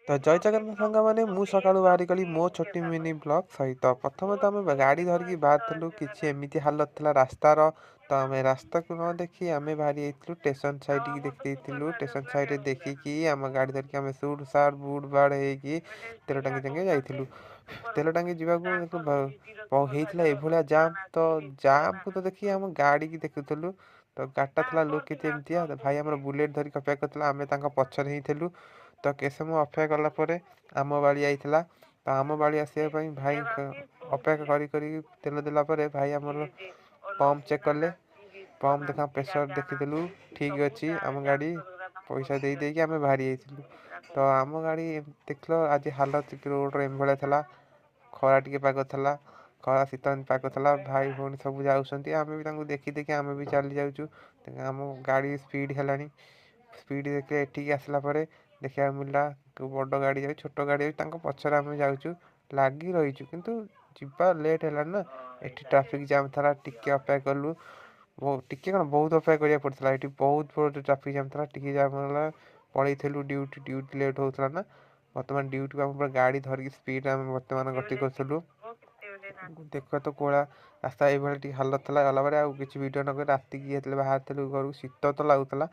ତ ଜୟ ଜଗନ୍ନାଥ ସାଙ୍ଗମାନେ, ମୁଁ ସକାଳୁ ବାହାରିଗଲି ମୋ ଛୋଟି ମିନି ବ୍ଲଗ୍ ସହିତ। ପ୍ରଥମେ ତ ଆମେ ଗାଡ଼ି ଧରିକି ବାହାରିଥିଲୁ, କିଛି ଏମିତି ହାଲତ ଥିଲା ରାସ୍ତାର। ତ ଆମେ ରାସ୍ତାକୁ ନ ଦେଖି ଆମେ ବାହାରି ଯାଇଥିଲୁ ଷ୍ଟେସନ୍ ସାଇଡ଼୍କି ଦେଖିଦେଇଥିଲୁ। ଷ୍ଟେସନ୍ ସାଇଡ଼୍ରେ ଦେଖିକି ଆମ ଗାଡ଼ି ଧରିକି ଆମେ ସୁଟ୍ ସାର୍ଟ ବୁଟ୍ ବାଡ଼ ହେଇକି ତେଲ ଟାଙ୍ଗି ଯାକେ ଯାଇଥିଲୁ। ତେଲ ଟାଙ୍ଗି ଯିବାକୁ ହେଇଥିଲା ଏଭଳିଆ ଜାମ୍, ତ ଜାମ୍କୁ ତ ଦେଖି ଆମ ଗାଡ଼ିକି ଦେଖୁଥିଲୁ। ତ ଗାଡ଼ିଟା ଥିଲା ଲୁକ୍ କେତେ ଏମିତିଆ। ଭାଇ ଆମର ବୁଲେଟ୍ ଧରିକି ଅପେକ୍ଷା କରିଥିଲା, ଆମେ ତାଙ୍କ ପଛରେ ହିଁ ଥିଲୁ। ତ କେତେ ସମୟ ଅପେକ୍ଷା କଲା ପରେ ଆମ ବାଳି ଆଇଥିଲା। ତ ଆମ ବାଳି ଆସିବା ପାଇଁ ଭାଇ ଅପେକ୍ଷା କରି ତେଲ ଦେଲା ପରେ ଭାଇ ଆମର ପମ୍ପ ଚେକ୍ କଲେ। ପମ୍ପ ଦେଖା ପ୍ରେସର ଦେଖିଥିଲୁ ଠିକ୍ ଅଛି ଆମ ଗାଡ଼ି। ପଇସା ଦେଇକି ଆମେ ବାହାରି ଯାଇଥିଲୁ। ତ ଆମ ଗାଡ଼ି ଦେଖିଲ ଆଜି ହାଲତ ରୋଡ଼ର ଏଭଳିଆ ଥିଲା। ଖରା ଟିକେ ପାଗ ଥିଲା, ଖରା ଶୀତ ପାଗ ଥିଲା। ଭାଇ ଭଉଣୀ ସବୁ ଯାଉଛନ୍ତି, ଆମେ ବି ତାଙ୍କୁ ଦେଖି ଆମେ ବି ଚାଲି ଯାଉଛୁ। ଆମ ଗାଡ଼ି ସ୍ପିଡ଼ ହେଲାଣି। ସ୍ପିଡ଼ ଦେଖିଲେ ଏଠିକି ଆସିଲା ପରେ ଦେଖିବାକୁ ମିଳିଲା ବଡ଼ ଗାଡ଼ି ଯାଉଛି, ଛୋଟ ଗାଡ଼ି ଯାଉଛି, ତାଙ୍କ ପଛରେ ଆମେ ଯାଉଛୁ ଲାଗି ରହିଛୁ। କିନ୍ତୁ ଯିବା ଲେଟ୍ ହେଲାଣି ନା, ଏଠି ଟ୍ରାଫିକ୍ ଜାମ୍ ଥିଲା, ଟିକେ ଅପେକ୍ଷା କଲୁ। ଟିକେ କ'ଣ ବହୁତ ଅପେକ୍ଷା କରିବାକୁ ପଡ଼ିଥିଲା। ଏଠି ବହୁତ ବଡ଼ ଟ୍ରାଫିକ୍ ଜାମ୍ ଥିଲା, ଟିକେ ଜାମ୍ ହେଲା ପଳେଇଥିଲୁ ଡ୍ୟୁଟି ଲେଟ୍ ହେଉଥିଲା ନା। ବର୍ତ୍ତମାନ ଡ୍ୟୁଟିକୁ ଆମେ ପୁରା ଗାଡ଼ି ଧରିକି ସ୍ପିଡ଼ରେ ଆମେ ବର୍ତ୍ତମାନ ଗତି କରୁଥିଲୁ। ଦେଖିବା ତ କୋଳା ରାସ୍ତା ଏଇଭଳି ଟିକେ ହାଲତ ଥିଲା। ଗଲାପରେ ଆଉ କିଛି ଭିଡ଼ିଓ ନକରି ରାତିକି ଯେତେବେଳେ ବାହାରିଥିଲୁ ଘରକୁ, ଶୀତ ତ ଲାଗୁଥିଲା।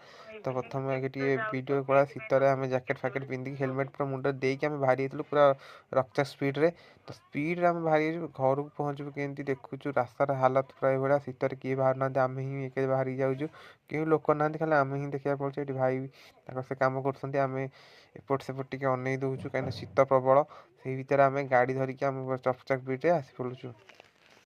ତ ପ୍ରଥମେ ଆଗେ ଟିକେ ଭିଡ଼ିଓ କଲା। ଶୀତରେ ଆମେ ଜ୍ୟାକେଟ୍ ଫ୍ୟାକେଟ୍ ପିନ୍ଧିକି ହେଲମେଟ୍ ପୁରା ମୁଣ୍ଡ ଦେଇକି ଆମେ ବାହାରି ଯାଇଥିଲୁ ପୁରା ରକ୍ଚା ସ୍ପିଡ଼ରେ। ତ ସ୍ପିଡ଼ରେ ଆମେ ବାହାରି ଯାଇଛୁ। ଘରକୁ ପହଞ୍ଚିବୁ କେମିତି ଦେଖୁଛୁ ରାସ୍ତାର ହାଲତ ପୁରା ଏଇଭଳିଆ। ଶୀତରେ କିଏ ବାହାରୁନାହାନ୍ତି, ଆମେ ହିଁ ଏକେ ବାହାରିକି ଯାଉଛୁ। କେଉଁ ଲୋକ ନାହାନ୍ତି, ଖାଲି ଆମେ ହିଁ ଦେଖିବାକୁ ପଡ଼ୁଛୁ। ଏଠି ଭାଇ ତାଙ୍କର ସେ କାମ କରୁଛନ୍ତି, ଆମେ ଏପଟ ସେପଟ ଟିକେ ଅନେଇ ଦେଉଛୁ କାହିଁକିନା ଶୀତ ପ୍ରବଳ। ସେଇ ଭିତରେ ଆମେ ଗାଡ଼ି ଧରିକି ଆମେ ଚକଚକ୍ ବ୍ରିଜ୍ରେ ଆସି ପଡ଼ୁଛୁ।